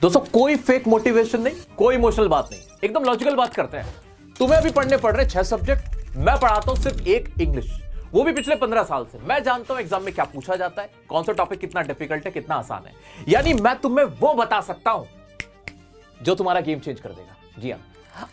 दोस्तों कोई fake motivation नहीं, कोई इमोशनल बात नहीं, एकदम लॉजिकल बात करते हैं। तुम्हें अभी पढ़ने पड़ रहे 6 सब्जेक्ट, मैं पढ़ाता हूं सिर्फ एक इंग्लिश, वो भी पिछले 15 साल से। मैं जानता हूं एग्जाम में क्या पूछा जाता है, कौन सा टॉपिक कितना डिफिकल्ट है, कितना आसान है। यानी मैं तुम्हें वो बता सकता हूं जो तुम्हारा गेम चेंज कर देगा। जी हां,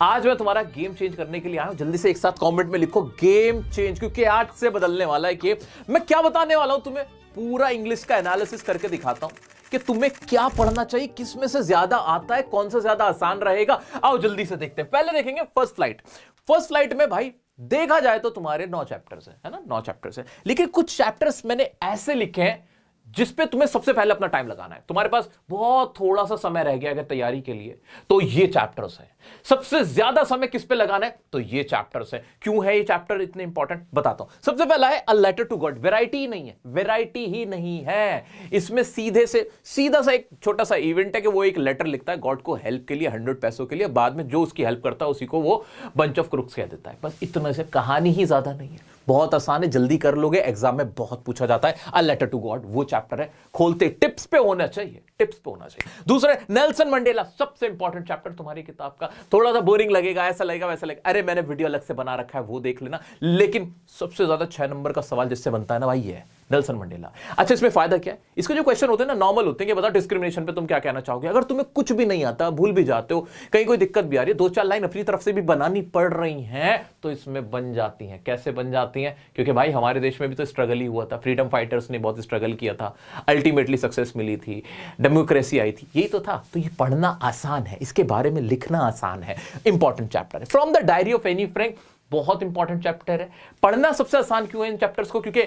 आज मैं तुम्हारा गेम चेंज करने के लिए आया हूं। जल्दी से एक साथ कमेंट में लिखो गेम चेंज, क्योंकि आज से बदलने वाला है गेम। मैं क्या बताने वाला हूं तुम्हें, पूरा इंग्लिश का एनालिसिस करके दिखाता हूं कि तुम्हें क्या पढ़ना चाहिए, किस में से ज्यादा आता है, कौन सा ज्यादा आसान रहेगा। आओ जल्दी से देखते हैं। पहले देखेंगे फर्स्ट स्लाइड में भाई देखा जाए तो तुम्हारे 9 चैप्टर्स है ना, 9 चैप्टर्स है। लेकिन कुछ चैप्टर्स मैंने ऐसे लिखे हैं जिस पे तुम्हें सबसे पहले अपना टाइम लगाना है। तुम्हारे पास बहुत थोड़ा सा समय रह गया अगर तैयारी के लिए, तो ये चैप्टर्स है। सबसे ज्यादा समय किस पे लगाना है, तो ये चैप्टर्स है। क्यों है ये चैप्टर इतने इंपॉर्टेंट, बताता हूं। सबसे पहला है a letter to God. Variety ही नहीं है, वैरायटी ही नहीं है इसमें। सीधा सा एक छोटा सा इवेंट है कि वो एक लेटर लिखता है गॉड को हेल्प के लिए, 100 पैसों के लिए। बाद में जो उसकी हेल्प करता है उसी को वो बंच ऑफ क्रुक्स कह देता है। बस इतना से, कहानी ही ज्यादा नहीं है, बहुत आसान है, जल्दी कर लोगे। एग्जाम में बहुत पूछा जाता है। अ लेटर टू गॉड वो चैप्टर है। खोलते टिप्स पे होना चाहिए, टिप्स पे होना चाहिए। दूसरे नेल्सन मंडेला, सबसे इंपॉर्टेंट चैप्टर तुम्हारी किताब का। थोड़ा सा बोरिंग लगेगा, ऐसा लगेगा वैसा लगेगा, अरे मैंने वीडियो अलग से बना रखा है, वो देख लेना। लेकिन सबसे ज्यादा 6 नंबर का सवाल जिससे बनता है ना भाई, ये है नेल्सन मंडेला। अच्छा, इसमें फायदा क्या है, इसके जो क्वेश्चन होते हैं ना नॉर्मल होते हैं कि बताओ डिस्क्रिमिनेशन पे तुम क्या कहना चाहोगे। अगर तुम्हें कुछ भी नहीं आता, भूल भी जाते हो, कहीं कोई दिक्कत भी आ रही है, 2-4 लाइन अपनी तरफ से भी बनानी पड़ रही हैं, तो इसमें बन जाती हैं। कैसे बन जाती हैं, क्योंकि भाई हमारे देश में भी तो स्ट्रगल ही हुआ था। फ्रीडम फाइटर्स ने बहुत स्ट्रगल किया था, अल्टीमेटली सक्सेस मिली थी, डेमोक्रेसी आई थी, यही तो था। तो ये पढ़ना आसान है, इसके बारे में लिखना आसान है। इंपॉर्टेंट चैप्टर है। From the diary of Anne Frank, बहुत इंपॉर्टेंट चैप्टर है। पढ़ना सबसे आसान क्यों है इन चैप्टर्स को, क्योंकि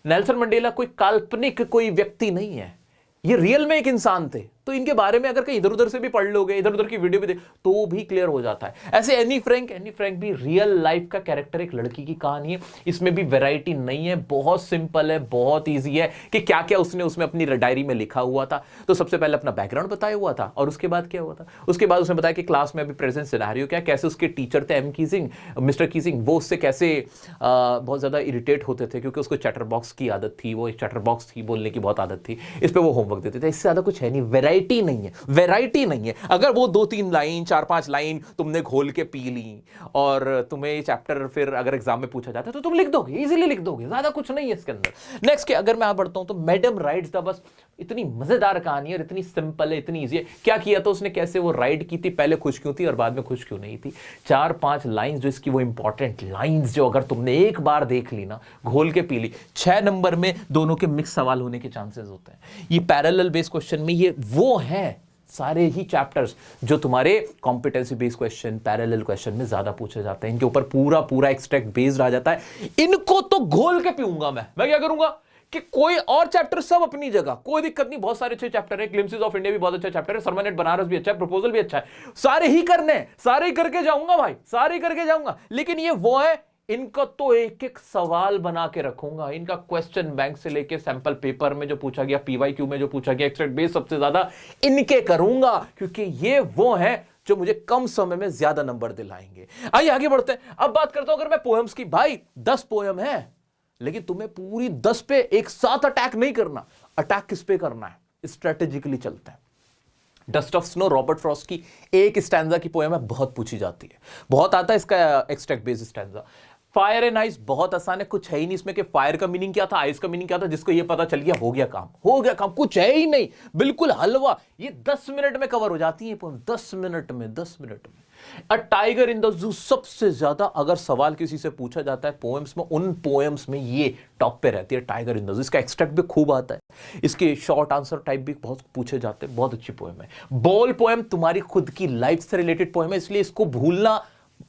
नेल्सन मंडेला कोई काल्पनिक कोई व्यक्ति नहीं है, ये रियल में एक इंसान थे। तो इनके बारे में अगर कहीं इधर उधर से भी पढ़ लोगे, इधर उधर की वीडियो भी देख, तो भी क्लियर हो जाता है। ऐसे एनी फ्रैंक भी रियल लाइफ का कैरेक्टर, एक लड़की की कहानी है। इसमें भी वैरायटी नहीं है, बहुत सिंपल है, बहुत इजी है कि क्या क्या उसने उसमें अपनी डायरी में लिखा हुआ था। तो सबसे पहले अपना बैकग्राउंड बताया हुआ था, और उसके बाद क्या हुआ था, उसके बाद उसने बताया कि क्लास में अभी प्रेजेंट सिनेरियो क्या, कैसे उसके टीचर थे मिस्टर कीजिंग, वो उससे कैसे बहुत ज्यादा इरिटेट होते थे, क्योंकि उसको चैटर बॉक्स की आदत थी, वो एक चैटर बॉक्स थी, बोलने की बहुत आदत थी। इस पर वो होमवर्क देते थे। इससे ज्यादा कुछ है नहीं, वैरायटी नहीं है। अगर वो 2-3 लाइन, 4-5 लाइन तुमने घोल के पी ली और तुम्हें ये चैप्टर फिर अगर एग्जाम में पूछा जाता है तो तुम लिख दोगे, इजीली लिख दोगे, ज्यादा कुछ नहीं है इसके अंदर। नेक्स्ट के अगर मैं बढ़ता हूं तो मैडम राइड्स द बस, इतनी मजेदार कहानी है और इतनी सिंपल है, इतनी इजी है। क्या किया था उसने, कैसे वो राइड की थी, पहले खुश क्यों थी और बाद में खुश क्यों नहीं थी। 4-5 लाइंस जो इसकी, वो इंपॉर्टेंट लाइंस जो अगर तुमने एक बार देख ली ना, घोल के पी ली, 6 नंबर में दोनों के मिक्स सवाल होने के चांसेस होते हैं। ये पैरेलल बेस्ड क्वेश्चन में ये वो है सारे ही चैप्टर्स जो तुम्हारे competency based question, parallel question में ज्यादा पूछे जाते हैं। इनके ऊपर पूरा एक्सट्रैक्ट बेस्ड आ जाता है। इनको तो घोल के पीऊंगा मैं क्या करूंगा कि कोई और चैप्टर सब अपनी जगह, कोई दिक्कत नहीं। बहुत सारे अच्छे चैप्टर है, ग्लिम्पसेस ऑफ इंडिया भी बहुत अच्छा चैप्टर है, सरमनेट बनारस भी अच्छा है, प्रपोजल भी अच्छा है। सारे ही करने हैं, सारे ही करके जाऊंगा भाई, सारे ही करके जाऊंगा। लेकिन ये वो है, इनका तो एक एक सवाल बना के रखूंगा। इनका क्वेश्चन बैंक से लेके सैंपल पेपर में जो पूछा गया, पीवाईक्यू में जो पूछा गया, एक्सट्रैक्ट बेस सबसे ज्यादा इनके करूंगा, क्योंकि ये वो है जो मुझे कम समय में ज्यादा नंबर दिलाएंगे। आइए आगे बढ़ते हैं। अब बात करता हूं अगर मैं पोएम्स की। भाई 10 पोएम है, लेकिन तुम्हें पूरी 10 पे एक साथ अटैक नहीं करना। अटैक किस पे करना है, स्ट्रेटेजिकली चलता है। Dust of snow, Robert Frost की एक स्टैंजा की पोएम है, बहुत पूछी जाती है, बहुत आता है इसका extract based stanza. Fire and ice बहुत आसान है, कुछ है ही नहीं इसमें कि फायर का मीनिंग क्या था, आइस का मीनिंग क्या था। जिसको ये पता चल गया, हो गया काम, कुछ है ही नहीं, बिल्कुल हलवा। ये 10 मिनट में कवर हो जाती है पोएम, 10 मिनट में। A tiger in the zoo, सबसे ज्यादा अगर सवाल किसी से पूछा जाता है पोएम्स में, उन पोएम्स में ये टॉप पे रहती है, टाइगर इन द जू। इसका एक्सट्रैक्ट भी खूब आता है, इसके शॉर्ट आंसर टाइप भी बहुत पूछे जाते हैं, बहुत अच्छी पोएम है। बॉल पोएम तुम्हारी खुद की लाइफ से रिलेटेड पोएम है, इसलिए इसको भूलना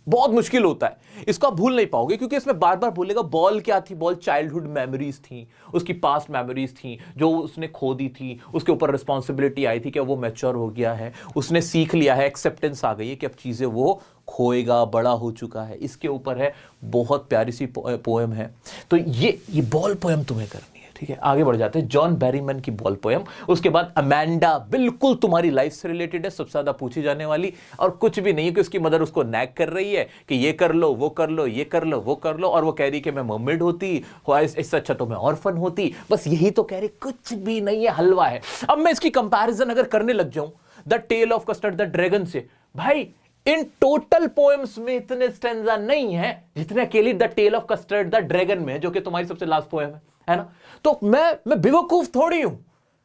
बहुत मुश्किल होता है। इसको आप भूल नहीं पाओगे, क्योंकि इसमें बार बार बोलेगा बॉल क्या थी, बॉल चाइल्डहुड मेमोरीज थी, उसकी पास्ट मेमोरीज थी जो उसने खो दी थी, उसके ऊपर रिस्पॉन्सिबिलिटी आई थी कि वो मैच्योर हो गया है, उसने सीख लिया है, एक्सेप्टेंस आ गई है कि अब चीजें वो खोएगा, बड़ा हो चुका है। इसके ऊपर है, बहुत प्यारी सी पोएम है। तो ये बॉल पोएम तुम्हें करनी है, ठीक है। आगे बढ़ जाते हैं। जॉन बैरीमैन की बॉल पोएम, उसके बाद अमेंडा, बिल्कुल तुम्हारी लाइफ से रिलेटेड है, सबसे ज्यादा पूछी जाने वाली, और कुछ भी नहीं है कि उसकी मदर उसको नैग कर रही है कि ये कर लो, वो कर लो, ये कर लो, वो कर लो, और वो कह रही कि मैं मर्मेड होती, इससे अच्छा तो मैं ऑर्फन होती। बस यही तो कह रही, कुछ भी नहीं है, हलवा है। अब मैं इसकी कंपैरिजन अगर करने लग जाऊं the tale of custard the dragon से। भाई इन टोटल पोएम्स में इतने स्टैंजा नहीं है जितने अकेली the tale of custard the dragon में, जो कि तुम्हारी सबसे लास्ट पोएम है ना। तो मैं बेवकूफ थोड़ी हूं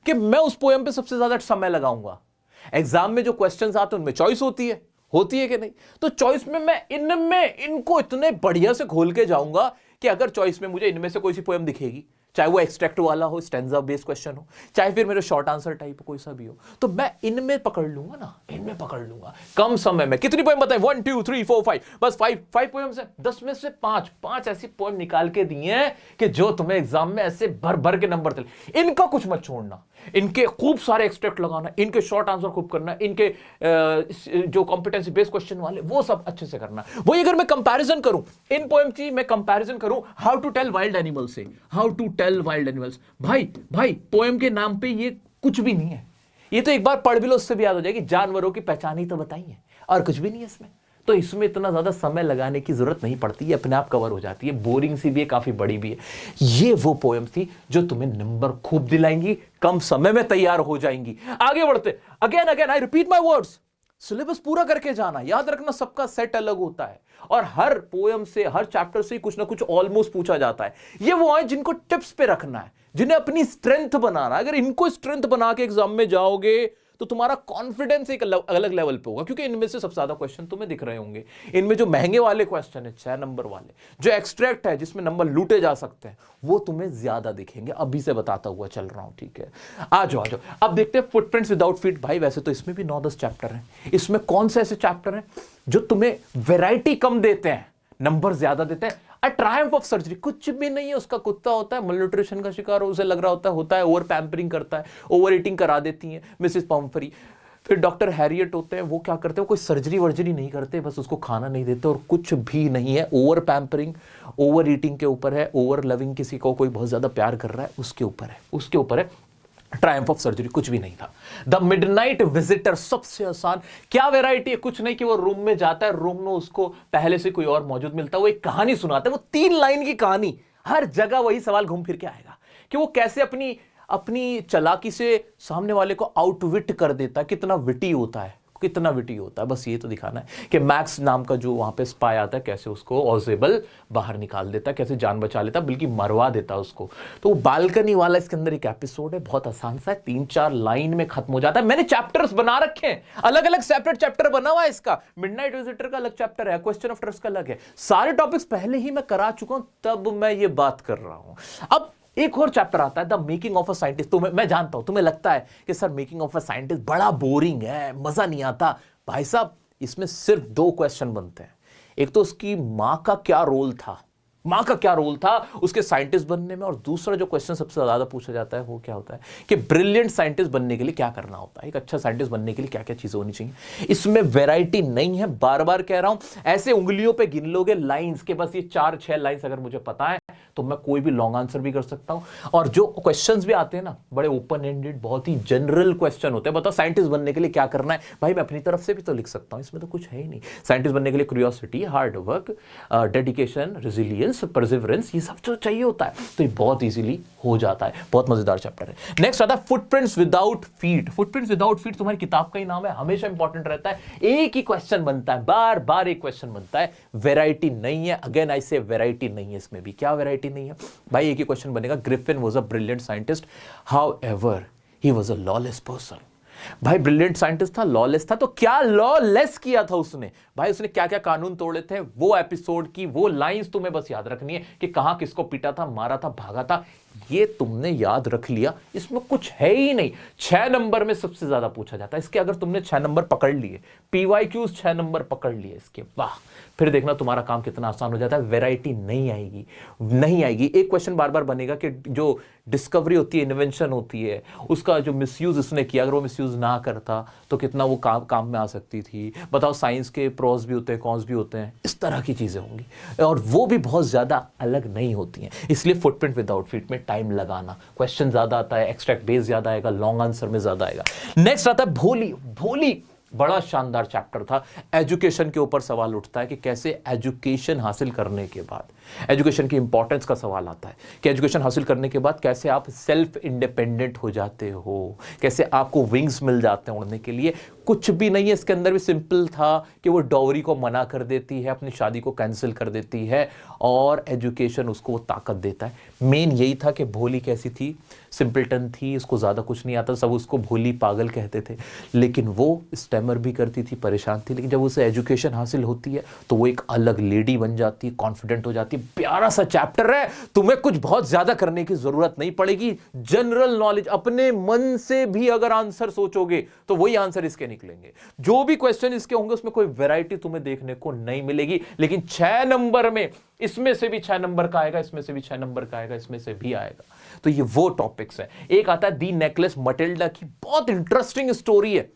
कि मैं उस पोएम पे सबसे ज्यादा समय लगाऊंगा। एग्जाम में जो क्वेश्चंस आते हैं उनमें चॉइस होती है कि नहीं, तो चॉइस में मैं इनको इतने बढ़िया से खोल के जाऊंगा कि अगर चॉइस में मुझे इनमें से कोई सी पोएम दिखेगी, चाहे वो एक्सट्रैक्ट वाला हो, स्टैंजा बेस्ड क्वेश्चन हो, चाहे फिर मेरे शॉर्ट आंसर टाइप कोई सा भी हो, तो मैं इनमें पकड़ लूंगा ना, इनमें पकड़ लूंगा कम समय में। कितनी पोएम बताएं? 1 2 3 4 5, बस 5 पोएम्स है। 10 में से 5 ऐसी पोएम निकाल के दी हैं कि जो तुम्हें एग्जाम में ऐसे भर भर के नंबर चले। इनका कुछ मत छोड़ना, इनके खूब सारे एक्सट्रैक्ट लगाना, इनके शॉर्ट आंसर खूब करना, इनके जो कॉम्पिटेंसी बेस्ड क्वेश्चन वाले वो सब अच्छे से करना। वही अगर मैं कंपैरिजन करूं इन पोएम की, मैं कंपैरिजन करूं how to tell wild animal से, how to tell wild animals, भाई पोएम के नाम पे ये कुछ भी नहीं है। ये तो एक बार पढ़ भी लो, उससे भी याद हो जाएगी, जानवरों की पहचान ही तो बताई है और कुछ भी नहीं है इसमें। तो इसमें इतना ज्यादा समय लगाने की जरूरत नहीं पड़ती है, अपने आप कवर हो जाती है। बोरिंग सी भी है, काफी बड़ी भी है। ये वो पोएम थी जो तुम्हें नंबर खूब दिलाएंगी, कम समय में तैयार हो जाएंगी। आगे बढ़ते, again I repeat my words, syllabus पूरा करके जाना। याद रखना सबका सेट अलग होता है और हर पोएम से, हर चैप्टर से कुछ ना कुछ ऑलमोस्ट पूछा जाता है। ये वो है जिनको टिप्स पे रखना है, जिन्हें अपनी स्ट्रेंथ बनाना। अगर इनको स्ट्रेंथ बना के एग्जाम में जाओगे तो तुम्हारा कॉन्फिडेंस एक अलग लेवल पे होगा, क्योंकि इनमें से सबसे ज्यादा क्वेश्चन तुम्हें दिख रहे होंगे। इनमें जो महंगे वाले क्वेश्चन है 6 नंबर वाले, जो एक्सट्रैक्ट है जिसमें नंबर लूटे जा सकते हैं, वो तुम्हें ज्यादा दिखेंगे। अभी से बताता हुआ चल रहा हूं, ठीक है। आ जाओ अब देखते हैं फुटप्रिंट्स विदाउट फीट। भाई वैसे तो इसमें भी 9-10 चैप्टर हैं। इसमें कौन से ऐसे चैप्टर हैं जो तुम्हें वैरायटी कम देते हैं, नंबर ज्यादा देते हैं? अ ट्रायम्फ ऑफ सर्जरी कुछ भी नहीं है। उसका कुत्ता होता है, मलन्यूट्रिशन का शिकार हो, उसे लग रहा होता है ओवर पैम्परिंग करता है, ओवर ईटिंग करा देती हैं मिसेस पम्फरी। फिर डॉक्टर हैरियट होते हैं, वो क्या करते हैं, कोई सर्जरी वर्जरी नहीं करते, बस उसको खाना नहीं देते और कुछ भी नहीं है। ओवर पैम्परिंग, ओवर ईटिंग के ऊपर है, ओवर लविंग, किसी को कोई बहुत ज्यादा प्यार कर रहा है उसके ऊपर है। ट्रायम्फ ऑफ सर्जरी कुछ भी नहीं था। द मिडनाइट विजिटर सबसे आसान। क्या वैरायटी है? कुछ नहीं कि वो रूम में जाता है, रूम में उसको पहले से कोई और मौजूद मिलता है, वो एक कहानी सुनाता है, वो 3 लाइन की कहानी। हर जगह वही सवाल घूम फिर के आएगा कि वो कैसे अपनी चालाकी से सामने वाले को आउटविट कर देता है, कितना विटी होता है। बस ये तो दिखाना है कि मैक्स नाम का जो वहां पे स्पाई आता है, कैसे उसको ऑजेबल बाहर निकाल देता है, कैसे जान बचा लेता, बल्कि मरवा देता है उसको। तो वो बालकनी वाला इसके अंदर एक एपिसोड है, बहुत आसान सा है, 3-4 लाइन में खत्म हो जाता है। मैंने चैप्टर्स बना रखे हैं, अलग अलग सेपरेट चैप्टर बना हुआ है इसका। मिडनाइट विजिटर का अलग चैप्टर है, क्वेश्चन ऑफ ट्रस्ट का अलग है। सारे टॉपिक्स पहले ही मैं करा चुका हूं, तब मैं ये बात कर रहा हूं। अब एक और चैप्टर आता है, the making of a scientist. तो मैं जानता हूं तुम्हें लगता है कि sir making of a scientist बड़ा बोरिंग है, मजा नहीं आता। भाई साहब इसमें सिर्फ 2 क्वेश्चन बनते हैं। एक तो उसकी मां का क्या रोल था उसके साइंटिस्ट बनने में, और दूसरा जो क्वेश्चन सबसे ज्यादा पूछा जाता है वो क्या होता है कि ब्रिलियंट साइंटिस्ट बनने के लिए क्या करना होता है, एक अच्छा साइंटिस्ट बनने के लिए क्या क्या चीजें होनी चाहिए। इसमें वैरायटी नहीं है, बार बार कह रहा हूं। ऐसे उंगलियों पे गिन लोगे लाइंस के, बस ये 4-6 लाइंस अगर मुझे पता है तो मैं कोई भी लॉन्ग आंसर भी कर सकता हूं। और जो क्वेश्चंस भी आते हैं ना, बड़े ओपन एंडेड, बहुत ही जनरल क्वेश्चन होते हैं। बताओ साइंटिस्ट बनने के लिए क्या करना है? भाई मैं अपनी तरफ से भी तो लिख सकता हूं, इसमें तो कुछ है ही नहीं। साइंटिस्ट बनने के लिए curiosity, hard work, dedication, resilience, perseverance, ये सब जो चाहिए होता है। तो ये बहुत इजीली हो जाता है, बहुत मजेदार चैप्टर है। नेक्स्ट आता है footprints without feet. Footprints without feet तुम्हारी किताब का ही नाम है, हमेशा इंपॉर्टेंट रहता है। एक ही क्वेश्चन बनता है, बार बार एक क्वेश्चन बनता है, वैरायटी नहीं है। अगेन आई से वैरायटी नहीं है इसमें भी। क्या वैरायटी नहीं है भाई? एक ही क्वेश्चन बनेगा, Griffin was a brilliant scientist, however he was a lawless person. भाई ब्रिलियंट साइंटिस्ट था, लॉलेस था, तो क्या लॉलेस किया था उसने? भाई उसने क्या क्या कानून तोड़े थे, वो एपिसोड की वो लाइंस तुम्हें बस याद रखनी है कि कहां किसको पीटा था, मारा था, भागा था। ये तुमने याद रख लिया, इसमें कुछ है ही नहीं। 6 नंबर में सबसे ज्यादा पूछा जाता है इसके। अगर तुमने 6 नंबर पकड़ लिए, पीवाईक्यूज 6 नंबर पकड़ लिए इसके, वाह, फिर देखना तुम्हारा काम कितना आसान हो जाता है। वैरायटी नहीं आएगी। एक क्वेश्चन बार बार बनेगा कि जो डिस्कवरी होती है, इन्वेंशन होती है, उसका जो मिसयूज इसने किया, अगर वो मिसयूज ना करता तो कितना वो काम में आ सकती थी। बताओ साइंस के प्रोस भी होते हैं, कॉन्स भी होते हैं, इस तरह की चीजें होंगी, और वो भी बहुत ज्यादा अलग नहीं होती हैं। इसलिए फुटप्रिंट विदाउट फीट में टाइम लगाना, क्वेश्चन ज्यादा आता है, एक्सट्रैक्ट बेस ज्यादा आएगा, लॉन्ग आंसर में ज्यादा आएगा। नेक्स्ट आता है भोली। बड़ा शानदार चैप्टर था। एजुकेशन के ऊपर सवाल उठता है कि कैसे एजुकेशन हासिल करने के बाद एजुकेशन की इंपॉर्टेंस का सवाल आता है कि एजुकेशन हासिल करने के बाद कैसे आप सेल्फ इंडिपेंडेंट हो जाते हो, कैसे आपको विंग्स मिल जाते हैं उड़ने के लिए। कुछ भी नहीं है इसके अंदर, भी सिंपल था कि वो डॉवरी को मना कर देती है, अपनी शादी को कैंसिल कर देती है और एजुकेशन उसको वो ताकत देता है। मेन यही था कि भोली कैसी थी, सिंपलटन थी, उसको ज़्यादा कुछ नहीं आता, सब उसको भोली पागल कहते थे, लेकिन वो स्टैमर भी करती थी, परेशान थी, लेकिन जब उसे एजुकेशन हासिल होती है तो वो एक अलग लेडी बन जाती है, कॉन्फिडेंट हो जाती है। प्यारा सा चैप्टर है, तुम्हें कुछ बहुत ज़्यादा करने की ज़रूरत नहीं पड़ेगी। जनरल नॉलेज, अपने मन से भी अगर आंसर सोचोगे तो वही आंसर इसके निकलेंगे। जो भी क्वेश्चन इसके होंगे उसमें कोई वैरायटी तुम्हें देखने को नहीं मिलेगी, लेकिन 6 नंबर में इसमें से भी 6 नंबर का आएगा, इसमें से भी 6 नंबर का आएगा, इसमें से भी आएगा। तो ये वो टॉपिक्स है। एक आता है दी नेकलेस मटिल्डा की, बहुत इंटरेस्टिंग स्टोरी है।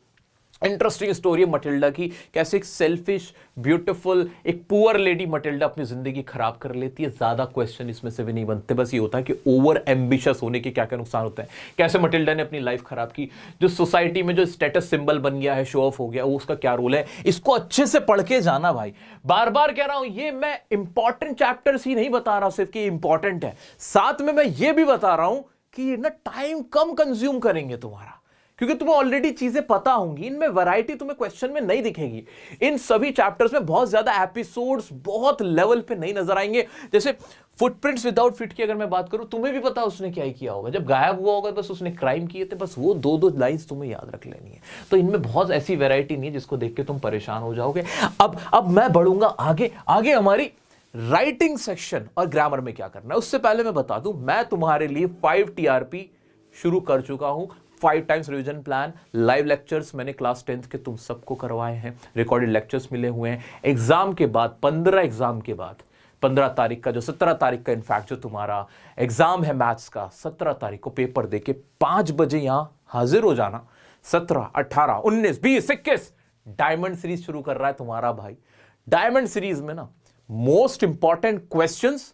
इंटरेस्टिंग स्टोरी है मटिल्डा की, कैसे एक सेल्फिश ब्यूटीफुल एक पुअर लेडी मटिल्डा अपनी जिंदगी खराब कर लेती है। ज्यादा क्वेश्चन इसमें से भी नहीं बनते, बस ये होता है कि ओवर एम्बिशियस होने के क्या क्या नुकसान होते हैं, कैसे मटिल्डा ने अपनी लाइफ खराब की, जो सोसाइटी में जो स्टेटस सिंबल बन गया है, शो ऑफ हो गया, वो उसका क्या रोल है। इसको अच्छे से पढ़ के जाना भाई, बार बार कह रहा हूं, ये मैं इंपॉर्टेंट चैप्टर्स ही नहीं बता रहा सिर्फ कि इंपॉर्टेंट है, साथ में मैं ये भी बता रहा हूं कि ये ना टाइम कम कंज्यूम करेंगे तुम्हारा, क्योंकि तुम्हें ऑलरेडी चीजें पता होंगी। इनमें वैरायटी तुम्हें क्वेश्चन में नहीं दिखेगी। इन सभी चैप्टर्स में बहुत ज्यादा एपिसोड्स बहुत लेवल पे नहीं नजर आएंगे। जैसे फुटप्रिंट्स विदाउट फिट की अगर मैं बात करूं, तुम्हें भी पता उसने क्या किया होगा, जब गायब हुआ होगा बस उसने क्राइम किए थे, बस वो 2-2 लाइंस तुम्हें याद रख लेनी है। तो इनमें बहुत ऐसी वैरायटी नहीं है जिसको देख के तुम परेशान हो जाओगे। अब मैं बढ़ूंगा आगे आगे हमारी राइटिंग सेक्शन और ग्रामर में क्या करना है। उससे पहले मैं बता दूं, मैं तुम्हारे लिए 5 TRP शुरू कर चुका हूं। 5 times revision plan, live lectures मैंने क्लास 10th के तुम सबको करवाए हैं, रिकॉर्डेड लेक्चर्स मिले हुए हैं। एग्जाम के बाद 15 एग्जाम के बाद 15 तारीख का, जो 17 तारीख का इनफैक्ट जो तुम्हारा एग्जाम है मैथ्स का, 17 तारीख को पेपर देके 5 बजे यहां हाजिर हो जाना। 17, 18, 19, 20, 21 डायमंड सीरीज शुरू कर रहा है तुम्हारा भाई। डायमंड सीरीज में ना मोस्ट इंपॉर्टेंट क्वेश्चंस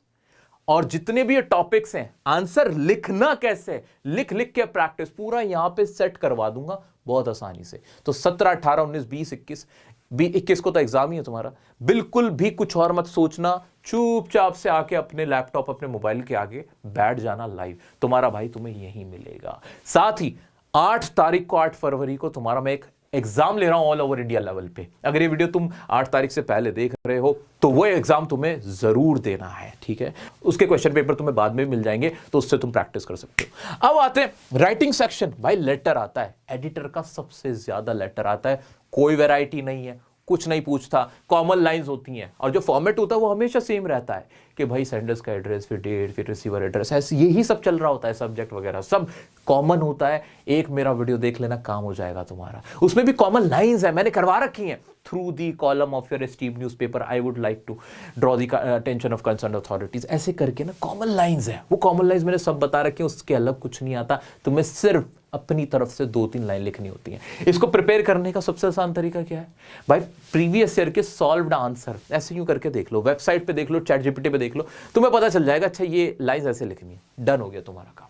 और जितने भी ये टॉपिक्स हैं, आंसर लिखना कैसे, लिख लिख के प्रैक्टिस पूरा यहां पे सेट करवा दूंगा बहुत आसानी से। तो 17, 18, 19, 20, 21 को तो एग्जाम ही है तुम्हारा। बिल्कुल भी कुछ और मत सोचना, चुपचाप से आके अपने लैपटॉप अपने मोबाइल के आगे बैठ जाना लाइव, तुम्हारा भाई तुम्हें यही मिलेगा। साथ ही 8 तारीख को 8 फरवरी को तुम्हारा मैं एक एग्जाम ले रहा हूं ऑल ओवर इंडिया लेवल पे। अगर ये वीडियो तुम 8 तारीख से पहले देख रहे हो तो वो एग्जाम तुम्हें जरूर देना है, ठीक है। उसके क्वेश्चन पेपर तुम्हें बाद में मिल जाएंगे, तो उससे तुम प्रैक्टिस कर सकते हो। अब आते हैं राइटिंग सेक्शन। भाई लेटर आता है, एडिटर का सबसे ज्यादा लेटर आता है, कोई वैरायटी नहीं है, कुछ नहीं पूछता, कॉमन लाइंस होती हैं और जो फॉर्मेट होता है वो हमेशा सेम रहता है कि भाई सेंडर्स का एड्रेस, फिर डेट, फिर रिसीवर एड्रेस, ऐसे यही सब चल रहा होता है, सब्जेक्ट वगैरह सब कॉमन होता है। एक मेरा वीडियो देख लेना, काम हो जाएगा तुम्हारा। उसमें भी कॉमन लाइंस है, मैंने करवा रखी हैं। Through the column of your esteemed newspaper I would like to draw the attention of concern authorities, ऐसे करके ना कॉमन लाइंस है। वो कॉमन लाइंस मैंने सब बता रखे हैं, उसके अलग कुछ नहीं आता, तुम्हें सिर्फ अपनी तरफ से 2-3 लाइन लिखनी होती है। इसको प्रिपेयर करने का सबसे आसान तरीका क्या है भाई, प्रीवियस ईयर के सॉल्व्ड आंसर ऐसे यूं करके देख लो, वेबसाइट पे देख लो, चैट जीपीटी पे देख लो, तुम्हें पता चल जाएगा अच्छा ये लाइंस ऐसे लिखनी है, डन हो गया तुम्हारा काम।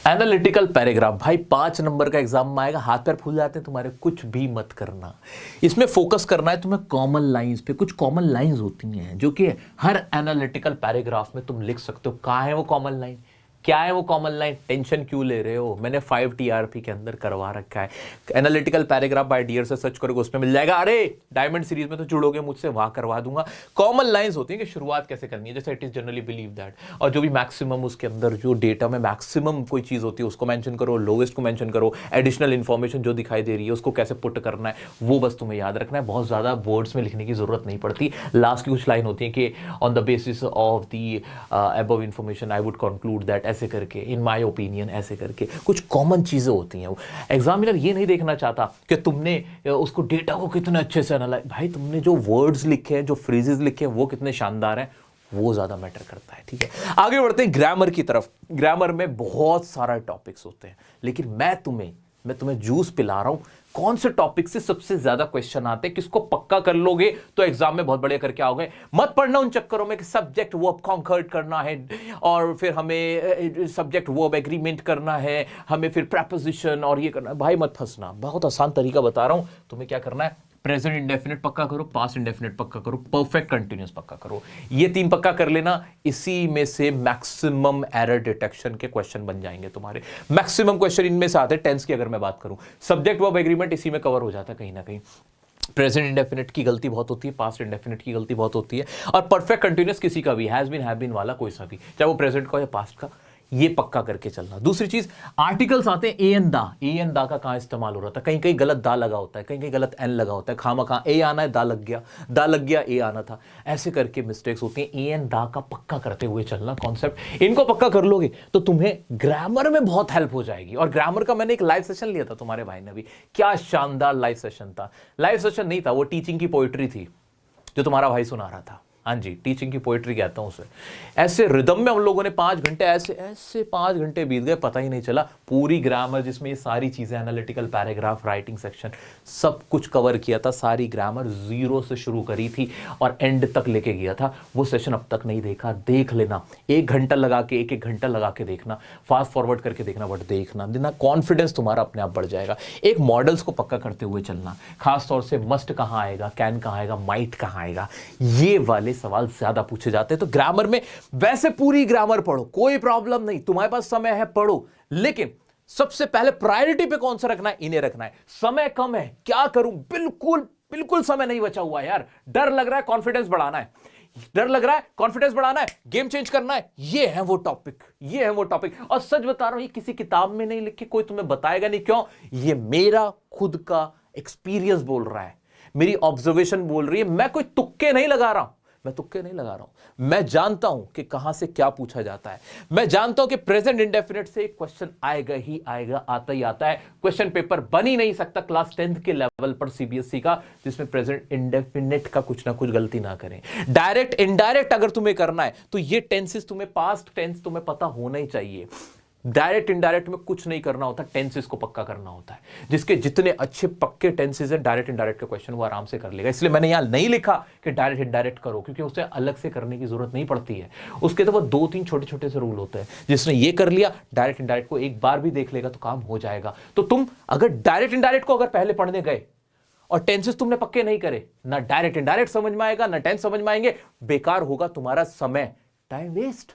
एनालिटिकल पैराग्राफ, भाई 5 नंबर का एग्जाम में आएगा, हाथ पैर फूल जाते हैं तुम्हारे, कुछ भी मत करना। इसमें फोकस करना है तुम्हें कॉमन लाइंस पे। कुछ कॉमन लाइंस होती हैं जो कि हर एनालिटिकल पैराग्राफ में तुम लिख सकते हो। कहाँ है वो कॉमन लाइन, क्या है वो कॉमन लाइन, टेंशन क्यों ले रहे हो, मैंने 5 TRP के अंदर करवा रखा है। एनालिटिकल पैराग्राफ बाय डियर से सर्च करोगे, उसमें मिल जाएगा। अरे डायमंड सीरीज में तो जुड़ोगे मुझसे, वहां करवा दूंगा। कॉमन लाइंस होती है कि शुरुआत कैसे करनी है, जैसे it is generally believe that, और जो भी मैक्सिमम उसके अंदर जो डेटा में मैक्सिमम कोई चीज होती है उसको मेंशन करो, लोवेस्ट को मेंशन करो, एडिशनल इंफॉर्मेशन जो दिखाई दे रही है उसको कैसे पुट करना है, वो बस तुम्हें याद रखना है। बहुत ज्यादा वर्ड्स में लिखने की जरूरत नहीं पड़ती। लास्ट की कुछ लाइन होती है कि on the basis of the above information I would conclude that, ऐसे करके, इन माय ओपिनियन, ऐसे करके कुछ कॉमन चीजें होती हैं। एग्जामिनर ये नहीं देखना चाहता कि तुमने उसको डेटा को कितने अच्छे से एनालाइज, भाई तुमने जो वर्ड्स लिखे हैं, जो फ्रेजेस लिखे हैं, वो कितने शानदार हैं, वो ज्यादा मैटर करता है, ठीक है। आगे बढ़ते हैं ग्रामर की तरफ। ग्रामर में बहुत सारा टॉपिक्स होते हैं, लेकिन मैं तुम्हें जूस पिला रहा हूं कौन से टॉपिक से सबसे ज्यादा क्वेश्चन आते हैं, किसको पक्का कर लोगे तो एग्जाम में बहुत बढ़िया करके आओगे। मत पढ़ना उन चक्करों में कि सब्जेक्ट वर्ब कॉन्कर्ड करना है और फिर हमें सब्जेक्ट वर्ब एग्रीमेंट करना है, हमें फिर प्रेपोजिशन और ये करना है। भाई मत फंसना, बहुत आसान तरीका बता रहा हूं। तुम्हें क्या करना है, प्रेजेंट इंडेफिनिट पक्का करो, पास्ट इंडेफिनिट पक्का करो, परफेक्ट कंटिन्यूअस पक्का करो। ये 3 पक्का कर लेना, इसी में से मैक्सिमम एरर डिटेक्शन के क्वेश्चन बन जाएंगे तुम्हारे। मैक्सिमम क्वेश्चन इनमें से आते हैं। टेंस की अगर मैं बात करूं, सब्जेक्ट वर्ब एग्रीमेंट इसी में कवर हो जाता है कहीं ना कहीं। प्रेजेंट इंडेफिनिट की गलती बहुत होती है, पास्ट इंडेफिनिट की गलती बहुत होती है, और परफेक्ट कंटिन्यूअस किसी का भी, हैज बीन, हैव बीन वाला कोई सा भी, चाहे वो प्रेजेंट का या पास्ट का, ये पक्का करके चलना। दूसरी चीज, आर्टिकल्स आते हैं ए एन दा। ए एन दा का कहां इस्तेमाल हो रहा था, कहीं कहीं गलत दा लगा होता है, कहीं कहीं गलत एन लगा होता है, खामा कहां ए आना है दा लग गया, दा लग गया ए आना था, ऐसे करके मिस्टेक्स होती हैं। ए एन दा का पक्का करते हुए चलना कॉन्सेप्ट। इनको पक्का कर लोगे तो तुम्हें ग्रामर में बहुत हेल्प हो जाएगी। और ग्रामर का मैंने एक लाइव सेशन लिया था तुम्हारे भाई ने भी, क्या शानदार लाइव सेशन था। लाइव सेशन नहीं था, वो टीचिंग की पोइट्री थी जो तुम्हारा भाई सुना रहा था। हाँ जी, टीचिंग की पोइट्री कहता हूं उसे। ऐसे रिदम में हम लोगों ने 5 घंटे, ऐसे 5 घंटे बीत गए, पता ही नहीं चला। पूरी ग्रामर, जिसमें ये सारी चीजें, एनालिटिकल, पैराग्राफ, राइटिंग सेक्शन, सब कुछ कवर किया था। सारी ग्रामर 0 से शुरू करी थी और एंड तक लेके गया था। वो सेशन अब तक नहीं देखा, देख लेना। 1 घंटा लगा के, 1-1 घंटा लगा के देखना, फास्ट फॉरवर्ड करके देखना, बट देखना देना, कॉन्फिडेंस तुम्हारा अपने आप बढ़ जाएगा। एक मॉडल्स को पक्का करते हुए चलना, खास तौर से मस्ट कहां आएगा, कैन कहां आएगा, माइट कहां आएगा, ये वाले सवाल ज्यादा पूछे जाते हैं। तो ग्रामर में वैसे पूरी ग्रामर पढ़ो, कोई प्रॉब्लम नहीं, तुम्हारे पास समय है, पढ़ो। लेकिन सबसे पहले प्रायोरिटी पे कौन सा रखना है, इन्हें रखना है। समय कम है, क्या करूं, बिल्कुल समय नहीं बचा हुआ यार। डर लग रहा है, कॉन्फिडेंस बढ़ाना है, डर लग रहा है, कॉन्फिडेंस बढ़ाना है, गेम चेंज करना है, ये है वो टॉपिक। और सच बता रहा हूं, ये किसी किताब में नहीं लिखे, कोई तुम्हें बताएगा नहीं। क्यों? ये मेरा खुद का एक्सपीरियंस बोल रहा है, मेरी ऑब्जर्वेशन बोल रही है। मैं कोई तुक्के नहीं लगा रहा हूं, मैं जानता हूं कि कहां से क्या पूछा जाता है। मैं जानता हूं कि प्रेजेंट इंडेफिनिट से क्वेश्चन आएगा ही आएगा, आता ही आता है। क्वेश्चन पेपर बन ही नहीं सकता क्लास 10th के लेवल पर सीबीएसई का जिसमें प्रेजेंट इंडेफिनिट का कुछ ना कुछ गलती ना करें। डायरेक्ट इनडायरेक्ट अगर तुम्हें करना है तो ये टेंसेस तुम्हें, पास्ट टेंस तुम्हें पता होना ही चाहिए। डायरेक्ट इनडायरेक्ट में कुछ नहीं करना होता, टेंसेस को पक्का करना होता है। जिसके जितने अच्छे पक्के टेंसेस हैं, डायरेक्ट इनडायरेक्ट के क्वेश्चन वो आराम से कर लेगा। इसलिए मैंने यहां नहीं लिखा कि डायरेक्ट इनडायरेक्ट करो, क्योंकि उसे अलग से करने की जरूरत नहीं पड़ती है। उसके तो वो 2-3 छोटे-छोटे से रूल होते हैं। जिसने ये कर लिया, डायरेक्ट इनडायरेक्ट को एक बार भी देख लेगा तो काम हो जाएगा। तो तुम अगर डायरेक्ट इनडायरेक्ट को अगर पहले पढ़ने गए और टेंसेस तुमने पक्के नहीं करे, ना डायरेक्ट इनडायरेक्ट समझ में आएगा, ना टेंस समझ में आएंगे, बेकार होगा तुम्हारा समय, टाइम वेस्ट।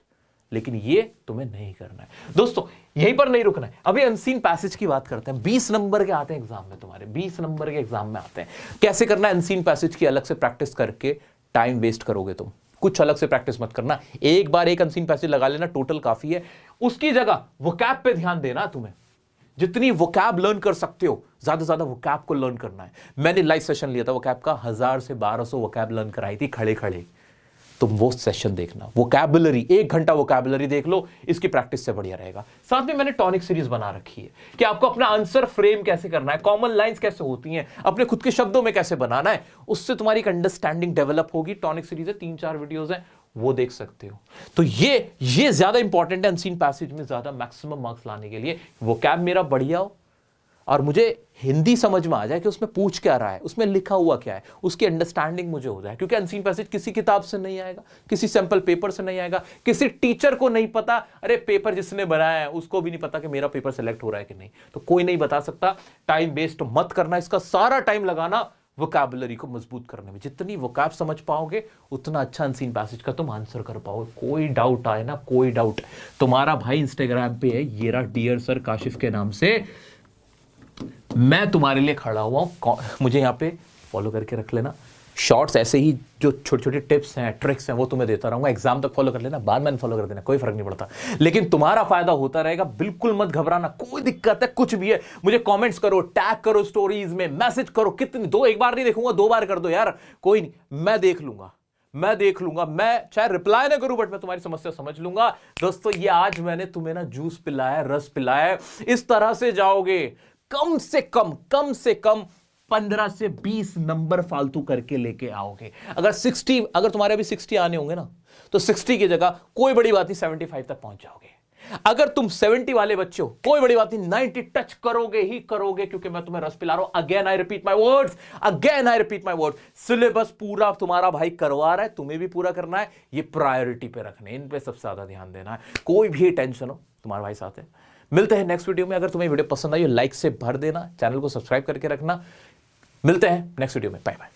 लेकिन ये तुम्हें नहीं करना है दोस्तों, यहीं पर नहीं रुकना है। अभी अनसीन पैसेज की बात करते हैं। 20 नंबर के आते हैं एग्जाम में, तुम्हारे 20 नंबर के एग्जाम में आते हैं। कैसे करना है अनसीन पैसेज की, अलग से प्रैक्टिस करके टाइम वेस्ट करोगे तुम। कुछ अलग से प्रैक्टिस मत करना, एक बार एक अनसीन पैसेज लगा लेना, टोटल काफी है। उसकी जगह वोकैब पे ध्यान देना। तुम्हें जितनी वोकैब लर्न कर सकते हो, ज्यादा से ज्यादा वोकैब को लर्न करना है। मैंने लाइव सेशन लिया था वोकैब का, 1000 से 1200 वोकैब लर्न कराई थी खड़े खड़े। तुम वो सेशन देखना, वोकैबुलरी 1 घंटा वोकैबुलरी देख लो, इसकी प्रैक्टिस से बढ़िया रहेगा। साथ में मैंने टॉनिक सीरीज बना रखी है कि आपको अपना आंसर फ्रेम कैसे करना है, कॉमन लाइंस कैसे होती हैं, अपने खुद के शब्दों में कैसे बनाना है, उससे तुम्हारी एक अंडरस्टैंडिंग डेवलप होगी। टॉनिक सीरीज है, 3-4 वीडियोस हैं, वो देख सकते हो। तो ये ज्यादा इंपॉर्टेंट है अनसीन पैसेज में ज्यादा मैक्सिमम मार्क्स लाने के लिए। वोकैब मेरा बढ़िया हो और मुझे हिंदी समझ में आ जाए कि उसमें पूछ क्या रहा है, उसमें लिखा हुआ क्या है, उसकी अंडरस्टैंडिंग मुझे हो जाए। क्योंकि अनसीन पैसेज किसी किताब से नहीं आएगा, किसी सैंपल पेपर से नहीं आएगा, किसी टीचर को नहीं पता, अरे पेपर जिसने बनाया है उसको भी नहीं पता कि मेरा पेपर सेलेक्ट हो रहा है कि नहीं, तो कोई नहीं बता सकता। टाइम वेस्ट मत करना, इसका सारा टाइम लगाना वोकैबुलरी को मजबूत करने में। जितनी वोकैब समझ पाओगे उतना अच्छा अनसीन पैसेज का तुम आंसर कर पाओगे। कोई डाउट आए ना, कोई डाउट, तुम्हारा भाई इंस्टाग्राम पे है, ये रहा डियर सर काशिफ के नाम से, मैं तुम्हारे लिए खड़ा हुआ हूं। मुझे यहां पे फॉलो करके रख लेना। शॉर्ट्स ऐसे ही जो छोटे छोटे टिप्स हैं, ट्रिक्स हैं, वो तुम्हें देता रहूंगा। एग्जाम तक फॉलो कर लेना, बाद में फॉलो कर देना, कोई फर्क नहीं पड़ता, लेकिन तुम्हारा फायदा होता रहेगा। बिल्कुल मत घबराना, कोई दिक्कत है कुछ भी है मुझे कमेंट्स करो, टैग करो, स्टोरीज में मैसेज करो। कितनी, एक बार नहीं देखूंगा, 2 बार कर दो यार, कोई नहीं, मैं देख लूंगा। मैं चाहे रिप्लाई ना करूं, बट मैं तुम्हारी समस्या समझ लूंगा। दोस्तों, ये आज मैंने तुम्हें ना जूस पिलाया, रस पिलाया, इस तरह से जाओगे कम से कम 15 से 20 नंबर फालतू करके लेके आओगे। अगर तुम्हारे अभी 60 आने होंगे ना, तो 60 की जगह कोई बड़ी बात नहीं, 75 तक पहुंच जाओगे। अगर तुम 70 वाले बच्चे हो, कोई बड़ी बात नहीं, 90 टच करोगे ही करोगे, क्योंकि मैं तुम्हें रस पिला रहा हूं। Again I repeat my words, syllabus पूरा तुम्हारा भाई करवा रहा है, तुम्हें भी पूरा करना है। ये प्रायोरिटी पे रखने, इन पे सबसे ज्यादा ध्यान देना है। कोई भी टेंशन हो, तुम्हारा भाई साथ है। मिलते हैं नेक्स्ट वीडियो में। अगर तुम्हें वीडियो पसंद आई, लाइक से भर देना, चैनल को सब्सक्राइब करके रखना। मिलते हैं नेक्स्ट वीडियो में, बाय बाय।